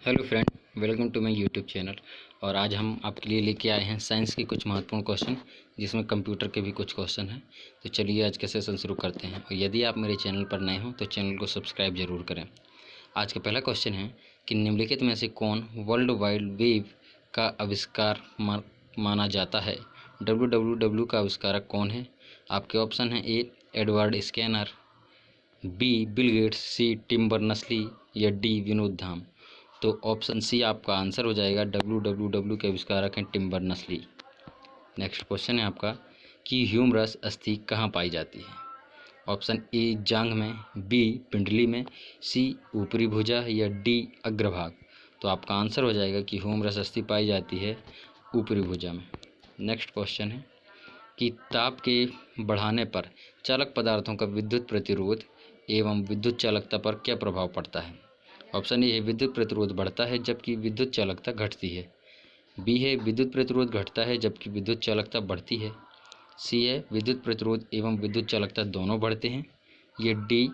Hello friend, welcome to my YouTube channel. और आज हम आपके लिए लेके आए हैं साइंस के कुछ महत्वपूर्ण क्वेश्चन, जिसमें कंप्यूटर के भी कुछ क्वेश्चन हैं। तो चलिए आज के सेशन शुरू करते हैं। और यदि आप मेरे चैनल पर नए हो तो चैनल को सब्सक्राइब जरूर करें। आज का पहला क्वेश्चन है कि निम्नलिखित में से कौन वर्ल्ड वाइड वेब का आविष्कार माना जाता है। WWW का आविष्कारक कौन है? आपके ऑप्शन हैं: A Edward scanner, B Bill Gates, C Tim Berners Lee या डी विनोद धाम। तो ऑप्शन सी आपका आंसर हो जाएगा। WWW के आविष्कारक हैं टिम बर्नर्स-ली। नेक्स्ट क्वेश्चन है आपका कि ह्यूमरस अस्थि कहाँ पाई जाती है। ऑप्शन ए जांघ में, बी पिंडली में, सी ऊपरी भुजा या डी अग्रभाग। तो आपका आंसर हो जाएगा कि ह्यूमरस अस्थि पाई जाती है ऊपरी भुजा में। नेक्स्ट क्वेश्चन है कि ताप के बढ़ाने पर चालक पदार्थों का विद्युत प्रतिरोध एवं विद्युत चालकता पर क्या प्रभाव पड़ता है। ऑप्शन ए है विद्युत प्रतिरोध बढ़ता है जबकि विद्युत चालकता घटती है, बी है विद्युत प्रतिरोध घटता है जबकि विद्युत चालकता बढ़ती है, सी है विद्युत प्रतिरोध एवं विद्युत चालकता दोनों बढ़ते हैं, ये डी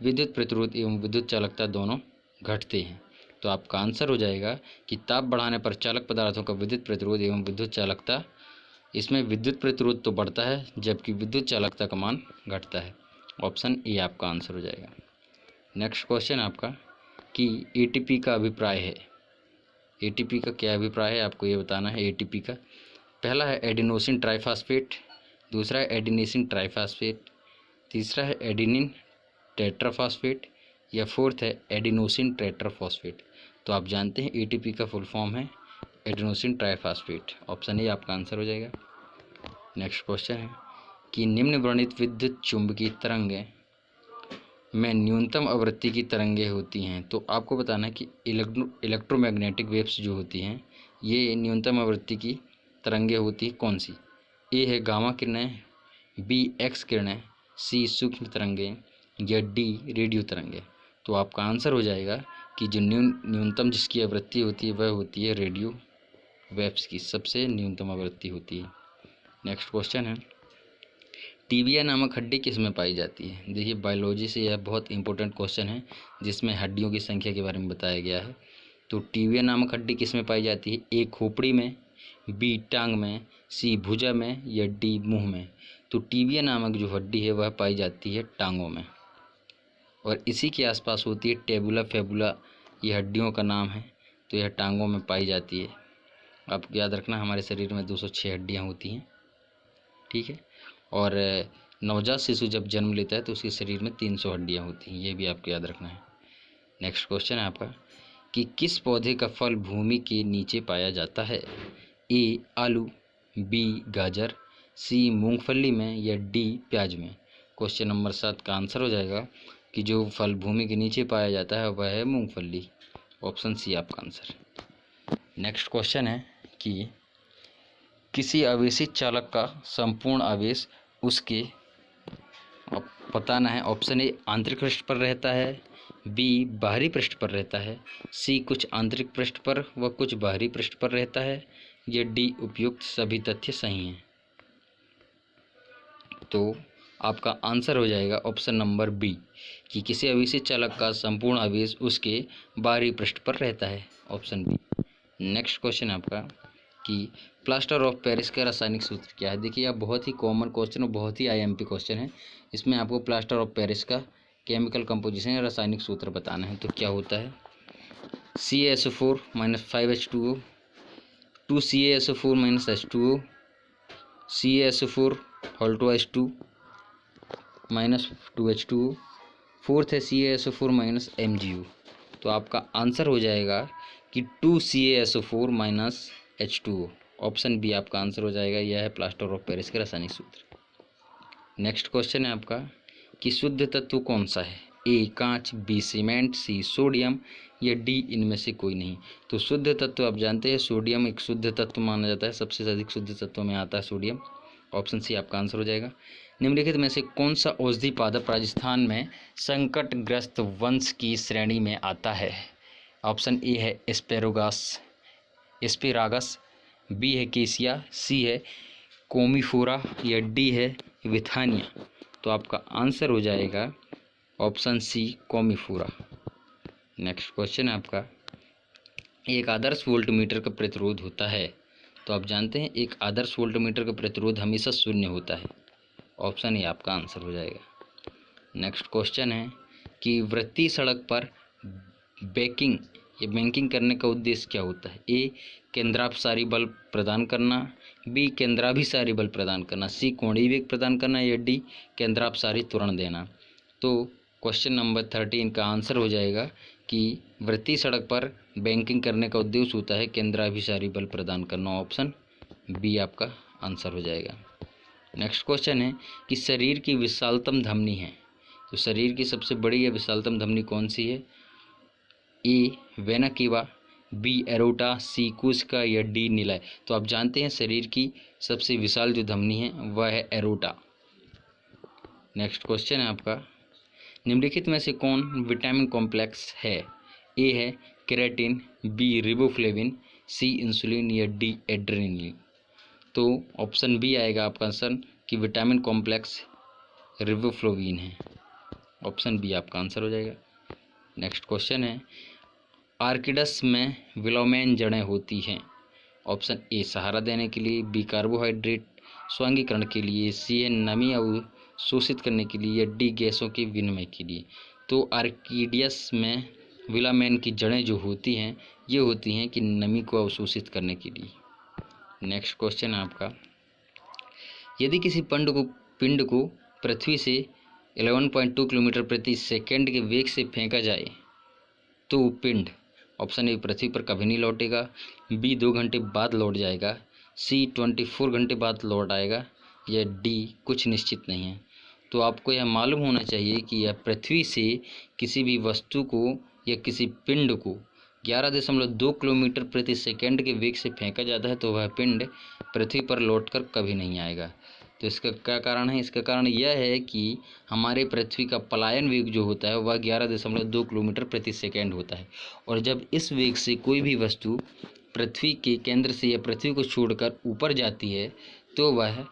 विद्युत प्रतिरोध एवं विद्युत चालकता दोनों घटते हैं। तो आपका आंसर हो जाएगा कि ताप बढ़ाने पर चालक पदार्थों का विद्युत प्रतिरोध एवं विद्युत चालकता, इसमें विद्युत प्रतिरोध तो बढ़ता है जबकि विद्युत चालकता का मान घटता है। ऑप्शन ए आपका आंसर हो जाएगा। नेक्स्ट क्वेश्चन आपका कि एटीपी का अभिप्राय है। एटीपी का क्या अभिप्राय है आपको ये बताना है। एटीपी का पहला है एडिनोसिन ट्राइफॉस्फेट, दूसरा है एडिनिसिन ट्राइफॉस्फेट, तीसरा है एडिनिन टेट्राफॉस्फेट या फोर्थ है एडिनोसिन टेट्राफॉस्फेट। तो आप जानते हैं एटीपी का फुल फॉर्म है एडिनोसिन ट्राइफॉस्फेट। ऑप्शन ए आपका आंसर हो जाएगा। नेक्स्ट क्वेश्चन है कि निम्न वर्णित विद्युत चुंबकीय तरंगें में न्यूनतम आवृत्ति की तरंगें होती हैं। तो आपको बताना है कि इलेक्ट्रोमैग्नेटिक वेव्स जो होती हैं ये न्यूनतम आवृत्ति की तरंगें होती हैं कौन सी। ए है गामा किरणें, बी एक्स किरणें, सी सूक्ष्म तरंगें या डी रेडियो तरंगें। तो आपका आंसर हो जाएगा कि जो न्यूनतम जिसकी आवृत्ति होती है वह होती है रेडियो वेव्स की, सबसे न्यूनतम आवृत्ति होती है। नेक्स्ट क्वेश्चन है टीबिया नामक हड्डी किस में पाई जाती है। देखिए बायोलॉजी से यह बहुत इंपॉर्टेंट क्वेश्चन है जिसमें हड्डियों की संख्या के बारे में बताया गया है। तो टीबिया नामक हड्डी किस में पाई जाती है। ए खोपड़ी में, बी टांग में, सी भुजा में या डी मुंह में। तो टीबिया नामक जो हड्डी है वह पाई जाती है टांगों में, और इसी के आसपास होती है टेबुला फेबुला, ये हड्डियों का नाम है। तो यह टांगों में पाई जाती है। आप याद रखना हमारे शरीर में 206 हड्डियाँ होती हैं, ठीक है। और नवजात शिशु जब जन्म लेता है तो उसके शरीर में 300 हड्डियाँ होती हैं, ये भी आपको याद रखना है। नेक्स्ट क्वेश्चन है आपका कि किस पौधे का फल भूमि के नीचे पाया जाता है। ए आलू, बी गाजर, सी मूंगफली में या डी प्याज में। क्वेश्चन नंबर 7 का आंसर हो जाएगा कि जो फल भूमि के नीचे पाया जाता है वह है मूंगफली। ऑप्शन सी आपका आंसर। नेक्स्ट क्वेश्चन है कि किसी आवेशित चालक का संपूर्ण आवेश उसके बताना है। ऑप्शन ए आंतरिक पृष्ठ पर रहता है, बी बाहरी पृष्ठ पर रहता है, सी कुछ आंतरिक पृष्ठ पर व कुछ बाहरी पृष्ठ पर रहता है, या डी उपयुक्त सभी तथ्य सही हैं। तो आपका आंसर हो जाएगा ऑप्शन नंबर बी कि किसी आवेशित चालक का संपूर्ण आवेश उसके बाहरी पृष्ठ पर रहता है। Option B. नेक्स्ट क्वेश्चन आपका कि प्लास्टर ऑफ पेरिस का रासायनिक सूत्र क्या है। देखिए आप बहुत ही कॉमन क्वेश्चन और बहुत ही IMP क्वेश्चन है। इसमें आपको प्लास्टर ऑफ पेरिस का केमिकल कंपोजिशन या रासायनिक सूत्र बताना है। तो क्या होता है CaSO4 - 5H2O, 2CaSO4 - H2O, CaSO4 2H2 - 2H2O, fourth है CaSO4 - MgO। तो आपका आंसर हो जाएगा कि 2CaSO4 - H2O। ऑप्शन बी आपका आंसर हो जाएगा। यह है प्लास्टर ऑफ पेरिस का रासायनिक सूत्र। नेक्स्ट क्वेश्चन है आपका कि शुद्ध तत्व कौन सा है। ए कांच, बी सीमेंट, सी सोडियम या डी इनमें से कोई नहीं। तो शुद्ध तत्व आप जानते हैं सोडियम एक शुद्ध तत्व माना जाता है, सबसे अधिक शुद्ध तत्वों में आता है सोडियम। ऑप्शन सी आपका आंसर हो जाएगा। निम्नलिखित में से कौन सा औषधि पादप राजस्थान में संकटग्रस्त वंश की श्रेणी में आता है। ऑप्शन ए है एस्पेरागस, बी है केसिया, सी है कोमीफोरा या डी है विथानिया। तो आपका आंसर हो जाएगा ऑप्शन सी कोमीफोरा। नेक्स्ट क्वेश्चन है आपका एक आदर्श वोल्टमीटर का प्रतिरोध होता है? तो आप जानते हैं एक आदर्श वोल्टमीटर का प्रतिरोध हमेशा शून्य होता है। ऑप्शन ए आपका आंसर हो जाएगा। नेक्स्ट क्वेश्चन है कि वृत्तीय सड़क पर बैंकिंग करने का उद्देश्य क्या होता है? ए केंद्रापसारी बल प्रदान करना, बी केंद्राभिसारी बल प्रदान करना, सी कोणीय वेग प्रदान करना या डी केंद्रापसारी त्वरण देना। तो क्वेश्चन नंबर 13 का आंसर हो जाएगा कि वृत्तीय सड़क पर बैंकिंग करने का उद्देश्य होता है केंद्राभिसारी बल प्रदान करना। ऑप्शन बी आपका आंसर हो जाएगा। नेक्स्ट क्वेश्चन है कि शरीर की विशालतम धमनी है, तो शरीर की सबसे बड़ी या विशालतम धमनी कौन सी है? ए वेना केवा, बी एरोटा, सी कोशिका या डी निलय। तो आप जानते हैं शरीर की सबसे विशाल जो धमनी है वह है एरोटा। नेक्स्ट क्वेश्चन है आपका, निम्नलिखित में से कौन विटामिन कॉम्प्लेक्स है? ए है केराटिन, बी रिबोफ्लेविन, सी इंसुलिन या डी एड्रेनलिन। तो ऑप्शन बी आएगा आपका आंसर कि विटामिन कॉम्प्लेक्स रिबोफ्लेविन है। ऑप्शन बी आपका आंसर हो जाएगा। नेक्स्ट क्वेश्चन है, आर्किडस में विलोमेन जड़ें होती हैं। ऑप्शन ए सहारा देने के लिए, बी कार्बोहाइड्रेट स्वांगीकरण के लिए, सी है नमी अवशोषित करने के लिए या डी गैसों के विनिमय के लिए। तो आर्किडियस में विलोमेन की जड़ें जो होती हैं ये होती हैं कि नमी को अवशोषित करने के लिए। नेक्स्ट क्वेश्चन है आपका, यदि किसी पिंड को पृथ्वी से 11.2 किलोमीटर प्रति सेकंड के वेग से फेंका जाए तो पिंड, ऑप्शन ए पृथ्वी पर कभी नहीं लौटेगा, बी 2 घंटे बाद लौट जाएगा, सी 24 घंटे बाद लौट आएगा या डी कुछ निश्चित नहीं है। तो आपको यह मालूम होना चाहिए कि यह पृथ्वी से किसी भी वस्तु को या किसी पिंड को 11.2 किलोमीटर प्रति सेकंड के वेग से फेंका जाता है तो वह पिंड पृथ्वी पर लौटकर कभी नहीं आएगा। तो इसका क्या कारण है? इसका कारण यह है कि हमारे पृथ्वी का पलायन वेग जो होता है वह 11.2 किलोमीटर प्रति सेकंड होता है, और जब इस वेग से कोई भी वस्तु पृथ्वी के केंद्र से या पृथ्वी को छोड़कर ऊपर जाती है तो वह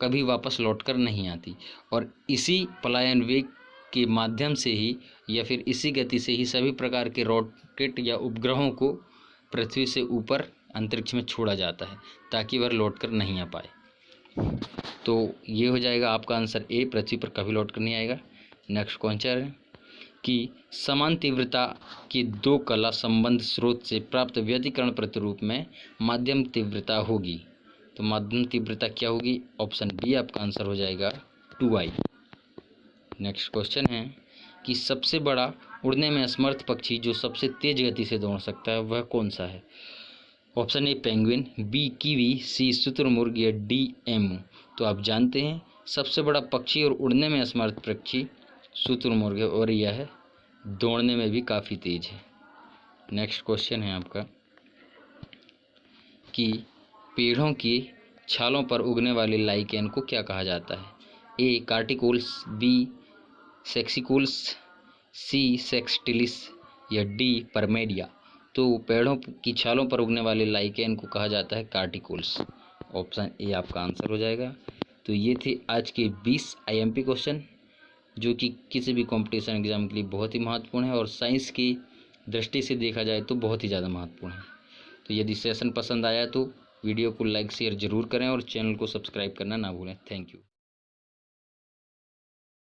कभी वापस लौटकर नहीं आती, और इसी पलायन वेग के माध्यम से ही या फिर इसी गति से ही सभी प्रकार के रॉकेट या उपग्रहों को पृथ्वी से ऊपर अंतरिक्ष में छोड़ा जाता है ताकि वह लौटकर नहीं आ पाए। तो ये हो जाएगा आपका आंसर ए, पृथ्वी पर कभी लौटकर नहीं आएगा। नेक्स्ट क्वेश्चन है कि समान तीव्रता के दो कला संबंध स्रोत से प्राप्त व्यतिकरण प्रतिरूप में माध्यम तीव्रता होगी। तो माध्यम तीव्रता क्या होगी? ऑप्शन बी आपका आंसर हो जाएगा 2i। नेक्स्ट क्वेश्चन है कि सबसे बड़ा उड़ने में असमर्थ पक्षी जो सबसे तेज गति से दौड़ सकता है वह कौन सा है? Option A penguin, B kiwi, C शुतुरमुर्ग या डी एमू। तो आप जानते हैं सबसे बड़ा पक्षी और उड़ने में असमर्थ पक्षी शुतुरमुर्ग है और यह दौड़ने में भी काफ़ी तेज है। नेक्स्ट क्वेश्चन है आपका कि पेड़ों की छालों पर उगने वाले लाइकेन को क्या कहा जाता है? ए कार्टिकोल्स, बी सेक्सिकुल्स, सी सेक्सटिलिस या डी परमेडिया। तो पेड़ों की छालों पर उगने वाले लाइकेन को कहा जाता है कार्टिकोल्स। ऑप्शन ए आपका आंसर हो जाएगा। तो ये थे आज के 20 IMP क्वेश्चन जो कि किसी भी कंपटीशन एग्जाम के लिए बहुत ही महत्वपूर्ण है और साइंस की दृष्टि से देखा जाए तो बहुत ही ज़्यादा महत्वपूर्ण है। तो यदि सेशन पसंद आया तो वीडियो को लाइक शेयर ज़रूर करें और चैनल को सब्सक्राइब करना ना भूलें। Thank you.